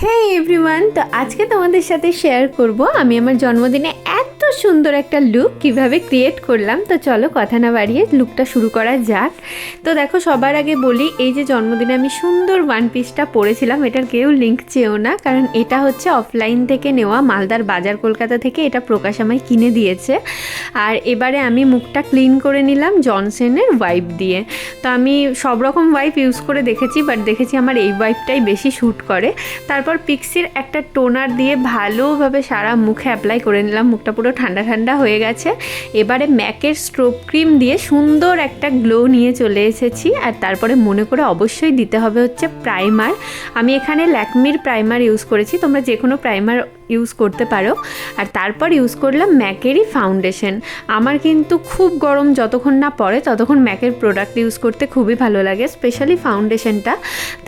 হ্যাঁ এভরিওয়ান, তো আজকে তোমাদের সাথে শেয়ার করব আমি আমার জন্মদিনে এত সুন্দর একটা লুক কিভাবে ক্রিয়েট করলাম। তো চলো কথা না বাড়িয়ে লুকটা শুরু করা যাক। তো দেখো, সবার আগে বলি, এই যে জন্মদিনে আমি সুন্দর ওয়ান পিসটা পরেছিলাম, এটার কেউ লিঙ্ক চেয়েও না, কারণ এটা হচ্ছে অফলাইন থেকে নেওয়া, মালদার বাজার কলকাতা থেকে এটা প্রকাশ আমায় কিনে দিয়েছে। আর এবারে আমি মুখটা ক্লিন করে নিলাম জনসনের ওয়াইপ দিয়ে। তো আমি সব রকম ওয়াইপ ইউজ করে দেখেছি, বাট দেখেছি আমার এই ওয়াইপটাই বেশি শ্যুট করে। তারপর পিক্সির একটা টোনার দিয়ে ভালোভাবে সারা মুখে অ্যাপ্লাই করে নিলাম, মুখটা পুরো ঠান্ডা ঠান্ডা হয়ে গেছে। এবারে ম্যাকের স্ট্রোব ক্রিম দিয়ে সুন্দর একটা গ্লো নিয়ে চলে এসেছি। আর তারপরে মনে করে অবশ্যই দিতে হবে হচ্ছে প্রাইমার। আমি এখানে ল্যাকমির প্রাইমার ইউজ করেছি, তোমরা যে কোনো প্রাইমার ইউজ করতে পারো। আর তারপর ইউজ করলাম ম্যাকেরই ফাউন্ডেশন। আমার কিন্তু খুব গরম যতক্ষণ না পড়ে ততক্ষণ ম্যাকের প্রোডাক্ট ইউজ করতে খুবই ভালো লাগে, স্পেশালি ফাউন্ডেশনটা।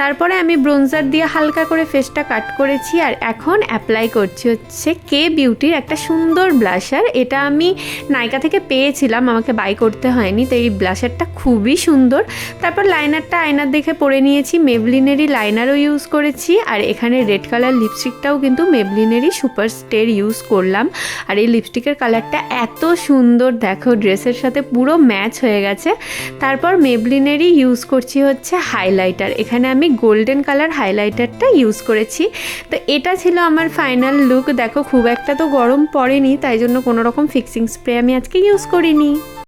তারপরে আমি ব্রোঞ্জার দিয়ে হালকা করে ফেসটা কাট করেছি। আর এখন অ্যাপ্লাই করছি হচ্ছে কে বিউটির একটা সুন্দর ব্লাশার। এটা আমি নাইকা থেকে পেয়েছিলাম, আমাকে বাই করতে হয়নি। তো এই ব্লাশারটা খুবই সুন্দর। তারপর লাইনারটা আয়নার দেখে পরে নিয়েছি, মেবলিনেরই লাইনারও ইউজ করেছি। আর এখানে রেড কালার লিপস্টিকটাও কিন্তু মেবলিনেরই সুপার স্টের ইউজ করলাম। আর এই লিপস্টিকের কালারটা এত সুন্দর, দেখো ড্রেসের সাথে পুরো ম্যাচ হয়ে গেছে। তারপর মেবলিনেরই ইউজ করছি হচ্ছে হাইলাইটার। এখানে আমি গোল্ডেন কালার হাইলাইটারটা ইউজ করেছি। তো এটা ছিল আমার ফাইনাল লুক। দেখো খুব একটা তো গরম পড়েনি, তাই জন্য কোনো রকম ফিক্সিং স্প্রে আমি আজকে ইউজ করিনি।